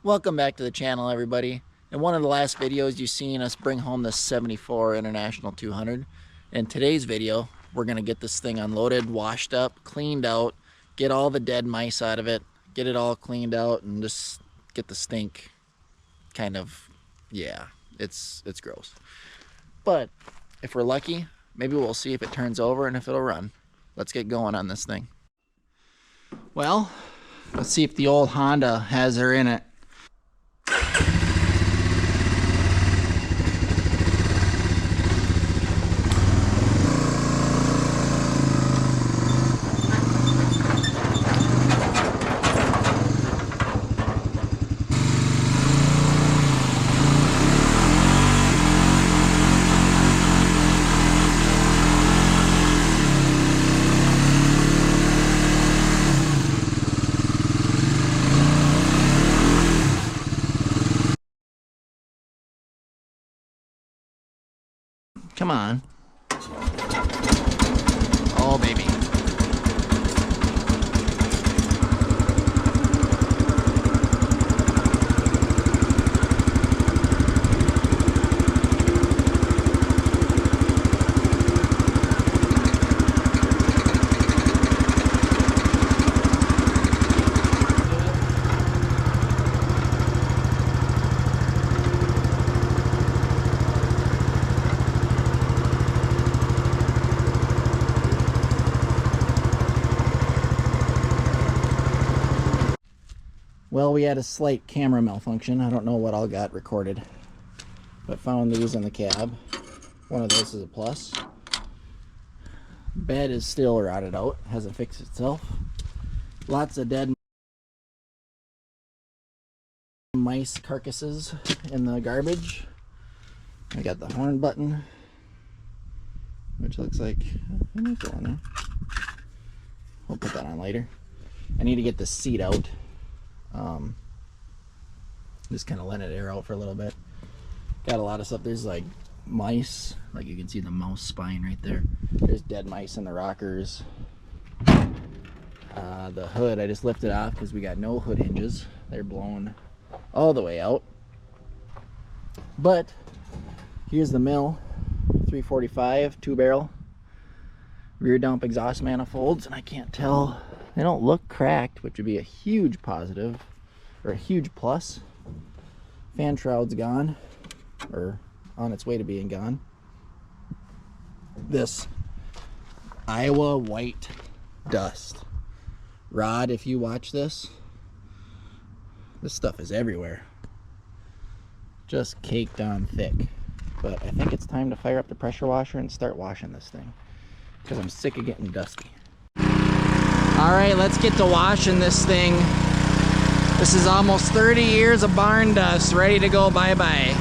Welcome back to the channel, everybody. In one of the last videos, you've seen us bring home this 74 International 200. In today's video, we're going to get this thing unloaded, washed up, cleaned out, get all the dead mice out of it, get it all cleaned out, and just get the stink kind of, yeah, it's gross. But if we're lucky, maybe we'll see if it turns over and if it'll run. Let's get going on this thing. Well, let's see if the old Honda has her in it. Come on. Oh, baby. Well, we had a slight camera malfunction. I don't know what all got recorded, but found these in the cab. One of those is a plus. Bed is still rotted out, hasn't fixed itself. Lots of dead mice carcasses in the garbage. I got the horn button, which looks like it might go on there. We'll put that on later. I need to get the seat out. Just kind of let it air out for a little bit. Got a lot of stuff. There's like mice, like you can see the mouse spine right there. There's dead mice in the rockers. The hood, I just lifted off because we got no hood hinges. They're blown all the way out. But here's the mill, 345 2-barrel rear dump exhaust manifolds, and I can't tell. They don't look cracked, which would be a huge positive, or a huge plus. Fan shroud's gone, or on its way to being gone. This Iowa white dust. Rod, if you watch this stuff is everywhere. Just caked on thick. But I think it's time to fire up the pressure washer and start washing this thing, because I'm sick of getting dusty. Alright, let's get to washing this thing. This is almost 30 years of barn dust ready to go bye-bye.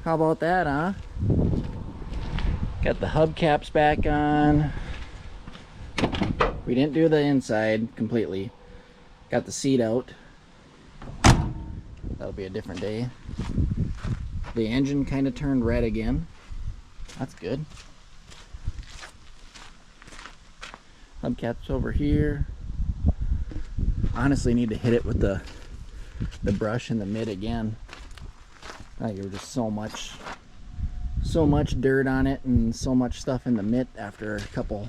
How about that, huh? Got the hubcaps back on. We didn't do the inside completely. Got the seat out. That'll be a different day. The engine kind of turned red again. That's good. Hubcaps over here. Honestly, need to hit it with the brush in the mid again. There was just so much dirt on it and so much stuff in the mitt. After a couple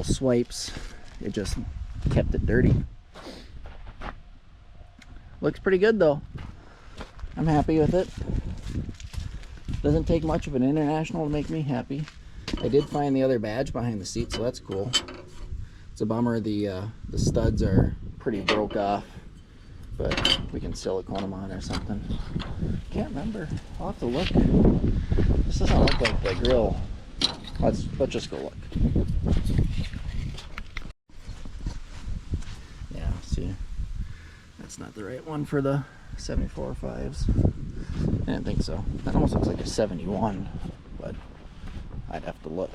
swipes, it just kept it dirty. Looks pretty good though. I'm happy with it. Doesn't take much of an international to make me happy. I did find the other badge behind the seat, so that's cool. It's a bummer the studs are pretty broke off, but we can silicone them on or something. Can't remember. I'll have to look. This doesn't look like the grill. Let's just go look. Yeah, see, that's not the right one for the 74 5s. I didn't think so. That almost looks like a 71, but I'd have to look.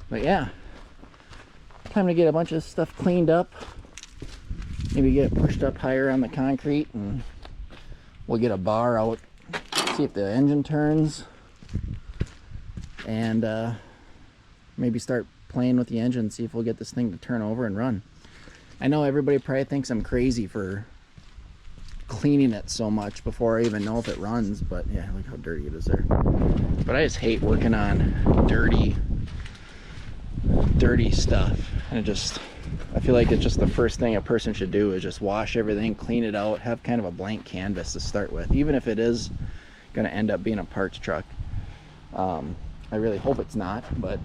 But yeah, time to get a bunch of stuff cleaned up. Maybe get it pushed up higher on the concrete, and we'll get a bar out, see if the engine turns, and maybe start playing with the engine, see if we'll get this thing to turn over and run. I know everybody probably thinks I'm crazy for cleaning it so much before I even know if it runs, but yeah, look how dirty it is there. But I just hate working on dirty stuff, and I feel like it's just the first thing a person should do is just wash everything, clean it out, have kind of a blank canvas to start with, even if it is going to end up being a parts truck. I really hope it's not, but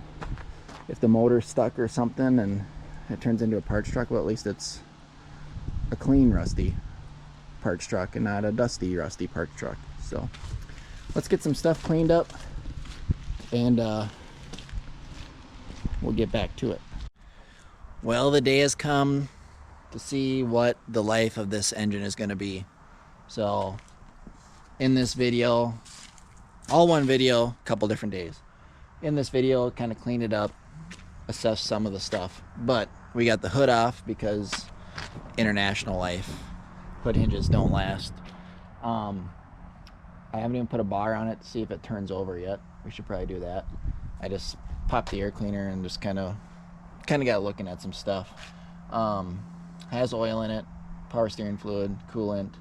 if the motor's stuck or something and it turns into a parts truck, well, at least it's a clean, rusty parts truck and not a dusty, rusty parts truck. So let's get some stuff cleaned up, and we'll get back to it. Well, the day has come to see what the life of this engine is going to be. So in this video, all one video, a couple different days. In this video, kind of clean it up, assess some of the stuff. But we got the hood off because international life. Hood hinges don't last. I haven't even put a bar on it to see if it turns over yet. We should probably do that. I just popped the air cleaner and just kind of got looking at some stuff. Has oil in it, power steering fluid, coolant.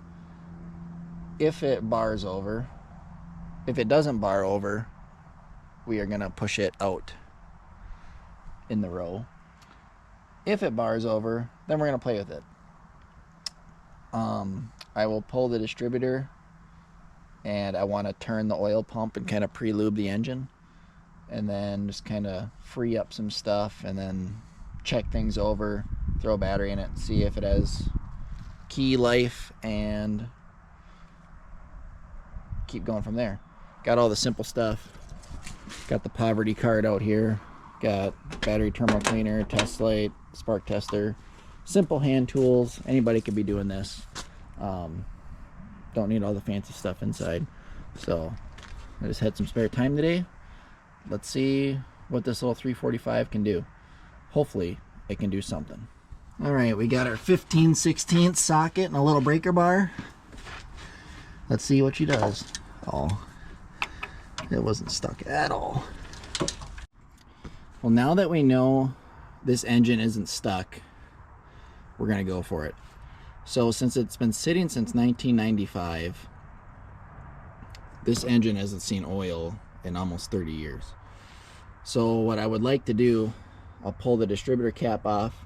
If it bars over, if it doesn't bar over, we are gonna push it out in the row. If it bars over, then we're gonna play with it. I will pull the distributor, and I want to turn the oil pump and kind of pre-lube the engine, and then just kind of free up some stuff, and then check things over, throw a battery in it, see if it has key life, and keep going from there. Got all the simple stuff. Got the poverty card out here. Got battery terminal cleaner, test light, spark tester. Simple hand tools. Anybody could be doing this. Don't need all the fancy stuff inside. So I just had some spare time today. Let's see what this little 345 can do. Hopefully it can do something. All right, we got our 15/16 socket and a little breaker bar. Let's see what she does. Oh, it wasn't stuck at all. Well, now that we know this engine isn't stuck, we're gonna go for it. So since it's been sitting since 1995, this engine hasn't seen oil in almost 30 years. So what I would like to do, I'll pull the distributor cap off,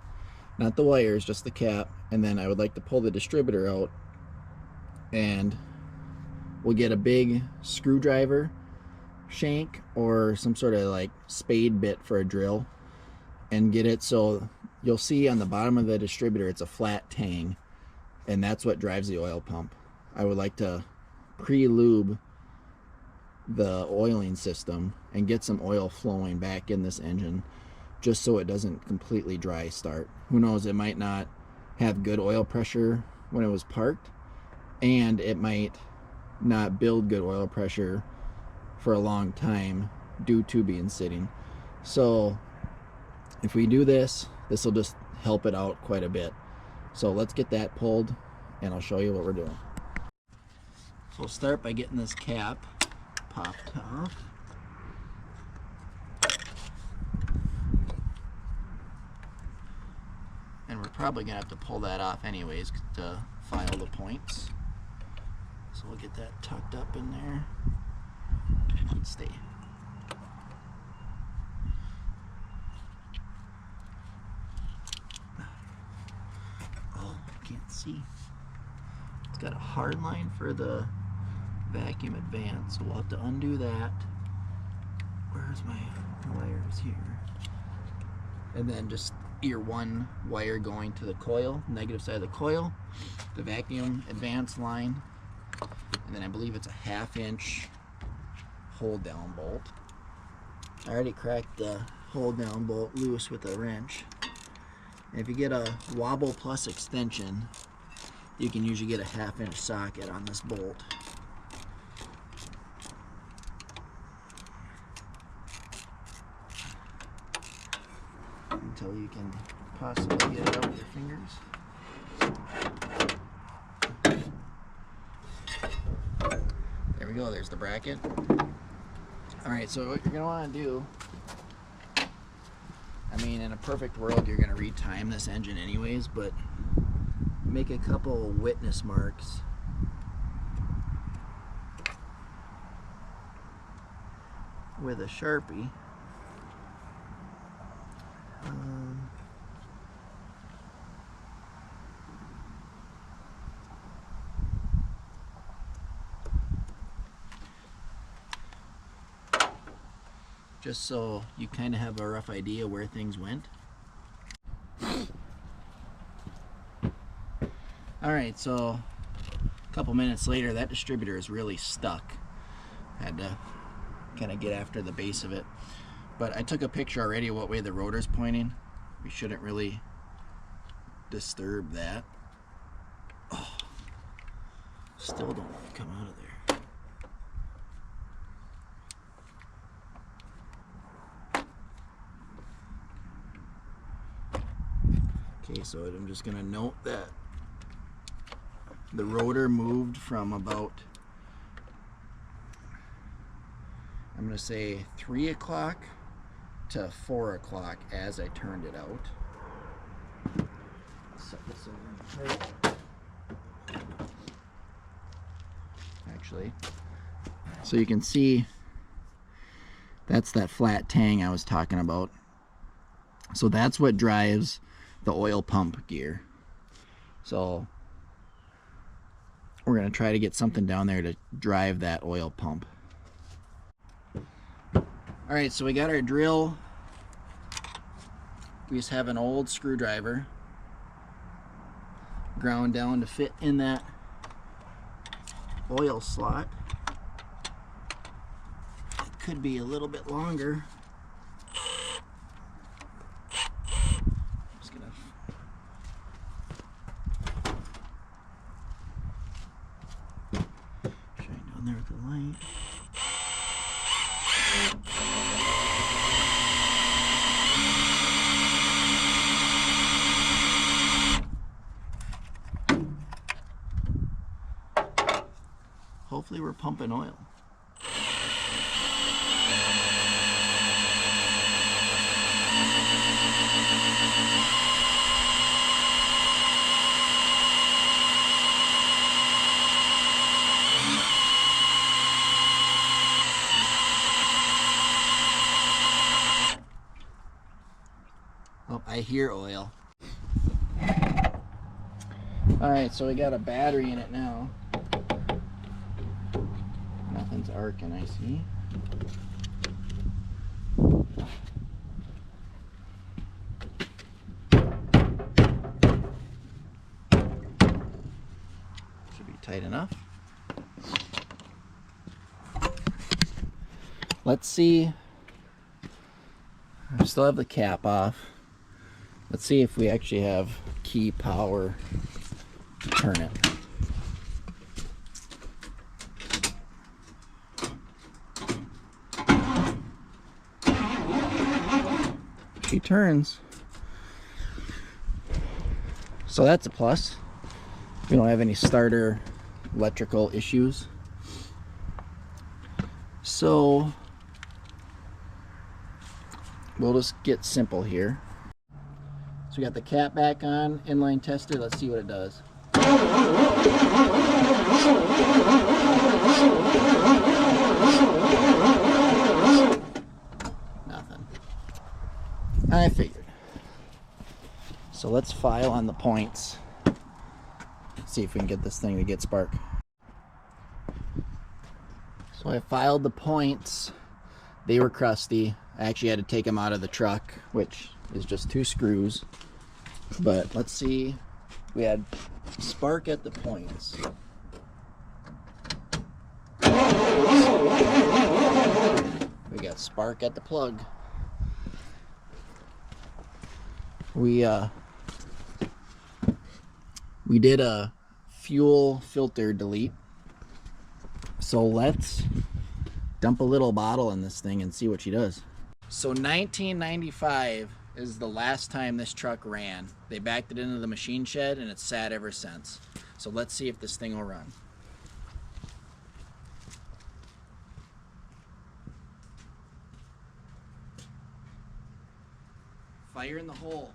not the wires, just the cap, and then I would like to pull the distributor out, and we'll get a big screwdriver shank or some sort of like spade bit for a drill, and get it so you'll see on the bottom of the distributor it's a flat tang, and that's what drives the oil pump. I would like to pre-lube the oiling system and get some oil flowing back in this engine, just so it doesn't completely dry start. Who knows, it might not have good oil pressure when it was parked, and it might not build good oil pressure for a long time due to being sitting. So if we do this, this will just help it out quite a bit. So let's get that pulled, and I'll show you what we're doing. So we'll start by getting this cap popped off. And we're probably gonna have to pull that off anyways to file the points. So we'll get that tucked up in there and stay. Oh, I can't see. It's got a hard line for the vacuum advance. So we'll have to undo that. Where's my wires here? And then just your one wire going to the coil, negative side of the coil, the vacuum advance line, and then I believe it's a 1/2 inch hold down bolt. I already cracked the hold down bolt loose with a wrench. And if you get a Wobble Plus extension, you can usually get a 1/2 inch socket on this bolt. Until you can possibly get it out with your fingers. There we go, there's the bracket. Alright, so what you're going to want to do, I mean, in a perfect world you're going to retime this engine anyways, but make a couple witness marks with a Sharpie. Just so you kind of have a rough idea where things went. Alright, so a couple minutes later, that distributor is really stuck. Had to kind of get after the base of it. But I took a picture already of what way the rotor's pointing. We shouldn't really disturb that. Oh, still don't want to come out of there. Okay, so I'm just going to note that the rotor moved from about, I'm going to say 3 o'clock to 4 o'clock as I turned it out. Set this over in the cart. Actually, so you can see that's that flat tang I was talking about. So that's what drives the oil pump gear. So we're going to try to get something down there to drive that oil pump. Alright, so we got our drill. We just have an old screwdriver ground down to fit in that oil slot. It could be a little bit longer. Just gonna shine down there with the light. Hopefully we're pumping oil. Oh, I hear oil. Alright, so we got a battery in it now. Nothing's arcing, I see. Should be tight enough. Let's see. I still have the cap off. Let's see if we actually have key power to turn it. She turns. So that's a plus. We don't have any starter electrical issues. So we'll just get simple here. So we got the cap back on, inline tester. Let's see what it does. Nothing. I figured. So let's file on the points. See if we can get this thing to get spark. So I filed the points. They were crusty. I actually had to take them out of the truck, which is just 2 screws. But let's see. We had spark at the points. We got spark at the plug. We did a fuel filter delete. So let's dump a little bottle in this thing and see what she does. So 1995 is the last time this truck ran. They backed it into the machine shed and it's sat ever since. So let's see if this thing will run. Fire in the hole.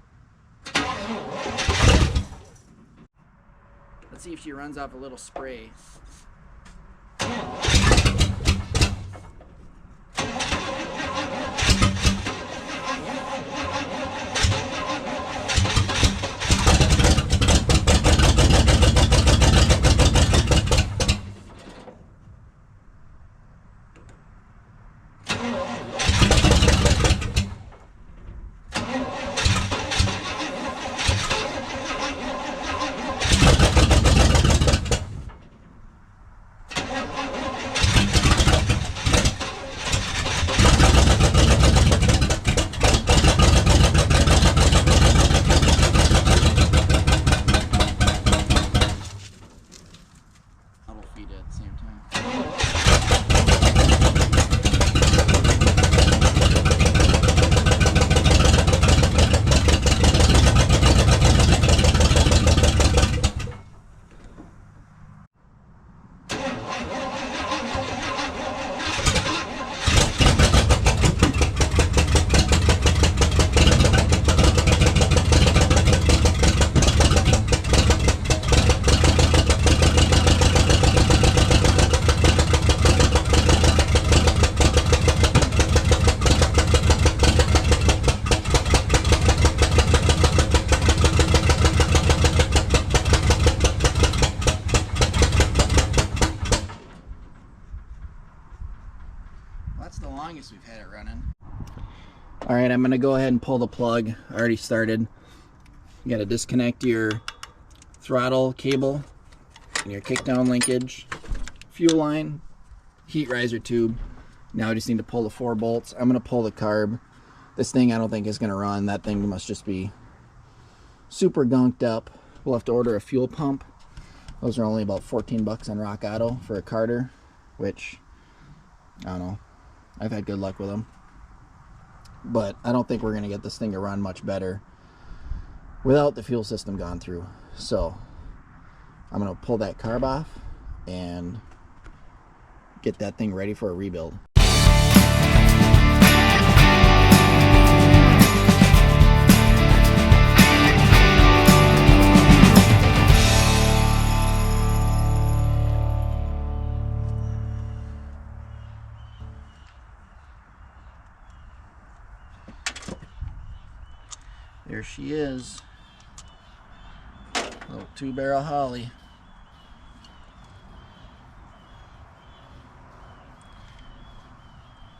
Let's see if she runs off a little spray. Feed it at the same time. That's the longest we've had it running. All right, I'm gonna go ahead and pull the plug. I already started. You gotta disconnect your throttle cable and your kickdown linkage, fuel line, heat riser tube. Now I just need to pull the 4 bolts. I'm gonna pull the carb. This thing I don't think is gonna run. That thing must just be super gunked up. We'll have to order a fuel pump. Those are only about 14 bucks on Rock Auto for a Carter, which I don't know. I've had good luck with them. But I don't think we're going to get this thing to run much better without the fuel system gone through. So I'm going to pull that carb off and get that thing ready for a rebuild. There she is, little 2-barrel Holly.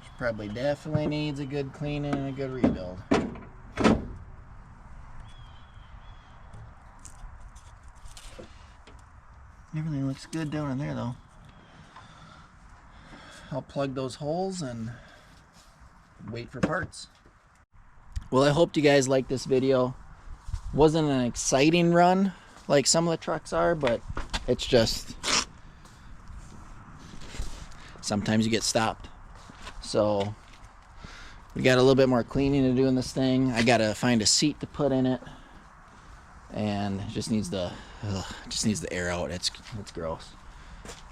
She probably definitely needs a good cleaning and a good rebuild. Everything looks good down in there though. I'll plug those holes and wait for parts. Well, I hope you guys liked this video. Wasn't an exciting run like some of the trucks are, but it's just sometimes you get stopped. So we got a little bit more cleaning to do in this thing. I gotta find a seat to put in it, and it just needs the air out. It's gross.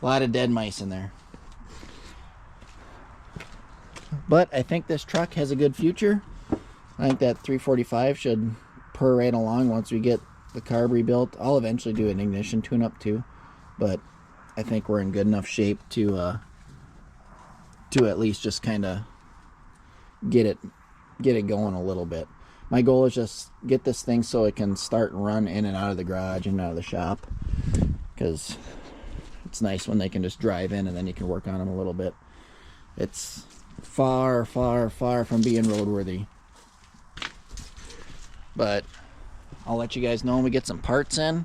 A lot of dead mice in there. But I think this truck has a good future. I think that 345 should purr right along once we get the carb rebuilt. I'll eventually do an ignition tune-up too, but I think we're in good enough shape to at least just kind of get it going a little bit. My goal is just get this thing so it can start and run in and out of the garage and out of the shop, because it's nice when they can just drive in and then you can work on them a little bit. It's far, far, far from being roadworthy. But I'll let you guys know when we get some parts in.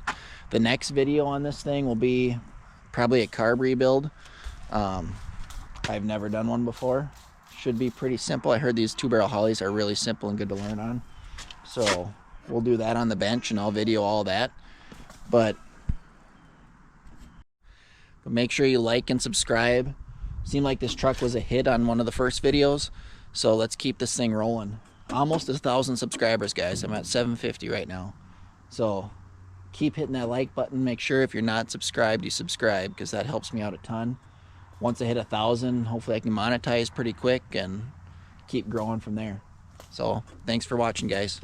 The next video on this thing will be probably a carb rebuild. I've never done one before. Should be pretty simple. I heard these 2-barrel Hollies are really simple and good to learn on. So we'll do that on the bench and I'll video all that. But make sure you like and subscribe. Seemed like this truck was a hit on one of the first videos. So let's keep this thing rolling. Almost 1,000 subscribers, guys. I'm at 750 right now. So keep hitting that like button. Make sure if you're not subscribed, you subscribe, because that helps me out a ton. Once I hit 1,000, hopefully I can monetize pretty quick and keep growing from there. So thanks for watching, guys.